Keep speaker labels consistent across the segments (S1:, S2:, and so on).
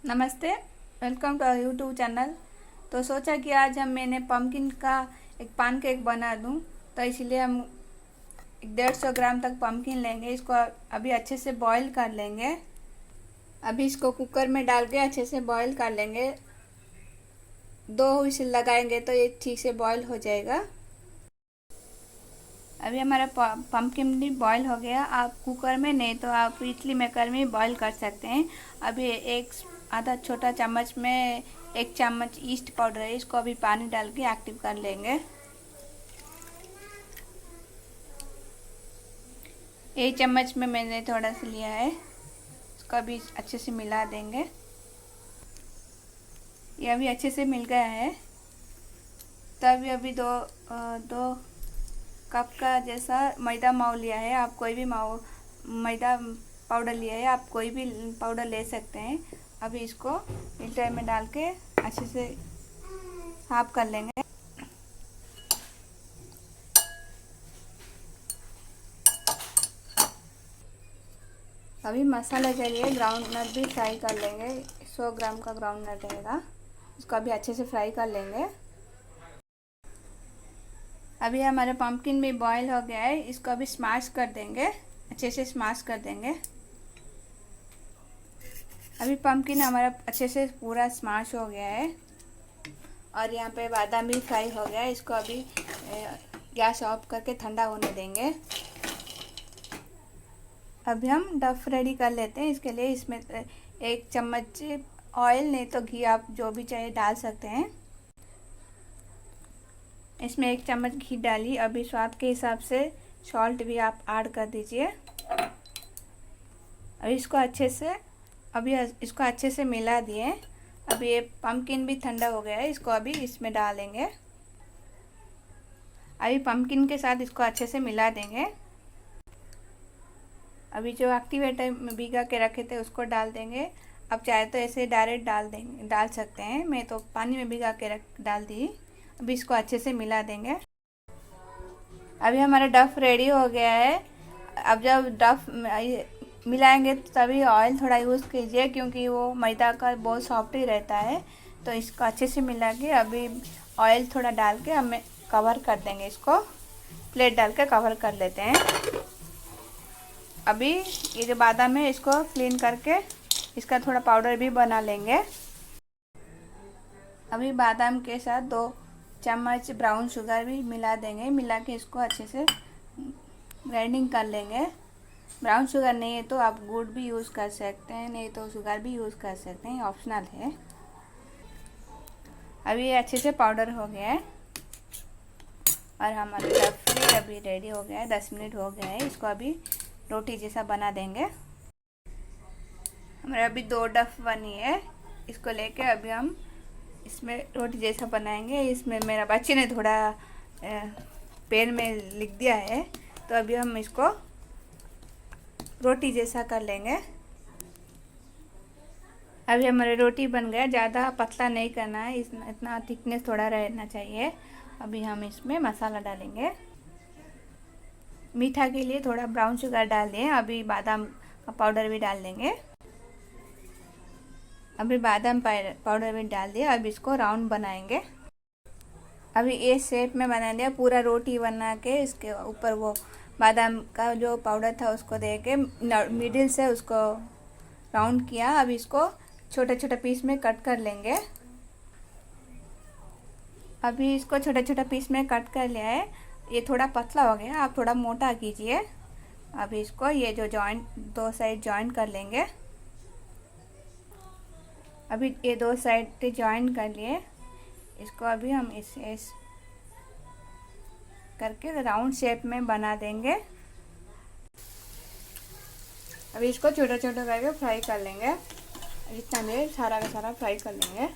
S1: नमस्ते। Welcome to YouTube channel. तो सोचा कि आज मैंने पम्पकिन का एक पान केक बना दूं, तो इसलिए हम 150 ग्राम तक पम्पकिन लेंगे। इसको अभी अच्छे से बॉईल कर लेंगे। अभी इसको कुकर में डाल के अच्छे से बॉईल कर लेंगे। 2 व्हिसिल लगाएंगे तो ये ठीक से बॉईल हो जाएगा। अभी हमारा पम्पकिन भी बॉईल हो गया। आप कुकर में नहीं तो आप इडली मेकर में बॉईल कर सकते हैं। अभी एक आधा छोटा चम्मच में 1 चम्मच ईस्ट पाउडर है, इसको अभी पानी डाल के एक्टिव कर लेंगे। 1 चम्मच में मैंने थोड़ा सा लिया है, इसको अभी अच्छे से मिला देंगे। ये अभी अच्छे से मिल गया है। तब अभी दो कप का जैसा मैदा माव लिया है। आप कोई भी माव मैदा पाउडर लिया है, आप कोई भी पाउडर ले सकते हैं। अभी इसको फिल्टर में डाल के अच्छे से साफ कर लेंगे। अभी मसाले के लिए ग्राउंड नट भी फ्राई कर लेंगे। 100 ग्राम का ग्राउंड नट रहेगा, इसको अभी अच्छे से फ्राई कर लेंगे। अभी हमारा पम्पकिन भी बॉईल हो गया है, इसको अभी स्मैश कर देंगे, अच्छे से स्मैश कर देंगे। अभी पम्पकिन हमारा अच्छे से पूरा स्मैश हो गया है और यहाँ पे बादाम भी फ्राई हो गया है। इसको अभी गैस ऑफ करके ठंडा होने देंगे। अभी हम डफ रेडी कर लेते हैं। इसके लिए इसमें 1 चम्मच ऑयल नहीं तो घी, आप जो भी चाहिए डाल सकते हैं। इसमें 1 चम्मच घी डालिए। अभी स्वाद के हिसाब से सॉल्ट भी आप ऐड कर दीजिए। अभी इसको अच्छे से मिला दिए। अभी ये पम्पकिन भी ठंडा हो गया है, इसको अभी इसमें डालेंगे। अभी पम्पकिन के साथ इसको अच्छे से मिला देंगे। अभी जो एक्टिवेटर में भिगा के रखे थे उसको डाल देंगे। आप चाहे तो ऐसे डायरेक्ट डाल सकते हैं। मैं तो पानी में भिगा के डाल दी। अभी इसको अच्छे से मिला देंगे। अभी हमारा डफ रेडी हो गया है। अब जब डफ मिलाएंगे तो तभी ऑयल थोड़ा यूज़ कीजिए, क्योंकि वो मैदा का बहुत सॉफ्ट ही रहता है। तो इसको अच्छे से मिला के अभी ऑयल थोड़ा डाल के हमें कवर कर देंगे। इसको प्लेट डाल के कवर कर लेते हैं। अभी ये जो बादाम है इसको क्लीन करके इसका थोड़ा पाउडर भी बना लेंगे। अभी बादाम के साथ 2 चम्मच ब्राउन शुगर भी मिला देंगे। मिला के इसको अच्छे से ग्राइंडिंग कर लेंगे। ब्राउन शुगर नहीं है तो आप गुड़ भी यूज़ कर सकते हैं, नहीं तो शुगर भी यूज़ कर सकते हैं, ऑप्शनल है। अभी ये अच्छे से पाउडर हो गया है और हमारा डफ अभी रेडी हो गया है। 10 मिनट हो गया है। इसको अभी रोटी जैसा बना देंगे। हमारे अभी 2 डफ बनी है। इसको लेके अभी हम इसमें रोटी जैसा बनाएंगे। इसमें मेरा बच्चे ने थोड़ा पेन में लिख दिया है, तो अभी हम इसको रोटी जैसा कर लेंगे। अभी हमारे रोटी बन गया। ज़्यादा पतला नहीं करना है, इतना थिकनेस थोड़ा रहना चाहिए। अभी हम इसमें मसाला डालेंगे। मीठा के लिए थोड़ा ब्राउन शुगर डाल दें। अभी बादाम का पाउडर भी डाल देंगे। अभी बादाम पाउडर भी डाल दिया। अब इसको राउंड बनाएंगे। अभी ए शेप में बना दिया। पूरा रोटी बना के इसके ऊपर वो बादाम का जो पाउडर था उसको दे के मिडिल से उसको राउंड किया। अब इसको छोटे छोटे पीस में कट कर लेंगे। अभी इसको छोटे छोटे पीस में कट कर लिया है। ये थोड़ा पतला हो गया, आप थोड़ा मोटा कीजिए। अभी इसको ये जो जॉइंट 2 साइड जॉइंट कर लेंगे। अभी ये 2 साइड जॉइंट कर लिए। इसको अभी हम इसे करके राउंड शेप में बना देंगे। अभी इसको छोटा छोटा करके फ्राई कर लेंगे। इतना देर सारा का सारा फ्राई कर लेंगे।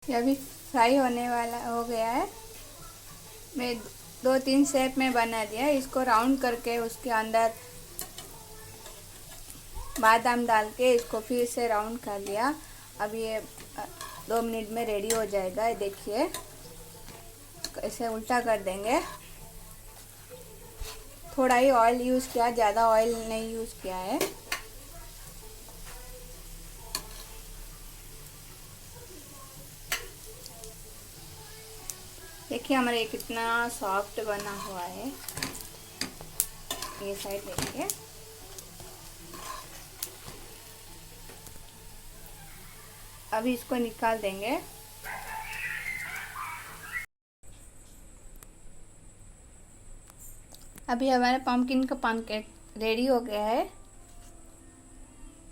S1: ये अभी फ्राई होने वाला हो गया है। मैं 2-3 शेप में बना दिया। इसको राउंड करके उसके अंदर बादाम डाल के इसको फिर से राउंड कर लिया। अब ये 2 मिनट में रेडी हो जाएगा। ये देखिए, इसे उल्टा कर देंगे। थोड़ा ही ऑयल यूज़ किया, ज़्यादा ऑयल नहीं यूज़ किया है। देखिए हमारा ये कितना सॉफ्ट बना हुआ है। ये साइड देखिए। अभी इसको निकाल देंगे। अभी हमारे पम्पकिन का पैनकेक रेडी हो गया है।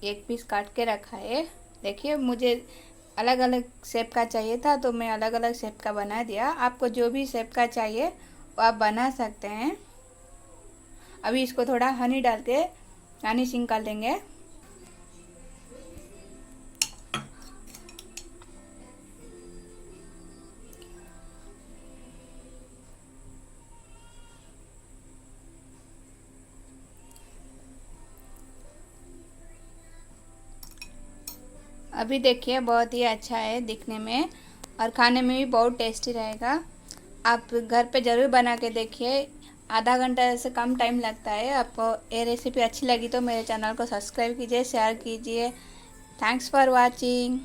S1: एक पीस काट के रखा है। देखिए, मुझे अलग अलग शेप का चाहिए था तो मैं अलग अलग शेप का बना दिया। आपको जो भी शेप का चाहिए वो आप बना सकते हैं। अभी इसको थोड़ा हनी डाल के गार्निशिंग निकाल देंगे। अभी देखिए, बहुत ही अच्छा है दिखने में और खाने में भी बहुत टेस्टी रहेगा। आप घर पे ज़रूर बना के देखिए। आधा घंटा से कम टाइम लगता है। आपको ये रेसिपी अच्छी लगी तो मेरे चैनल को सब्सक्राइब कीजिए, शेयर कीजिए। Thanks for watching.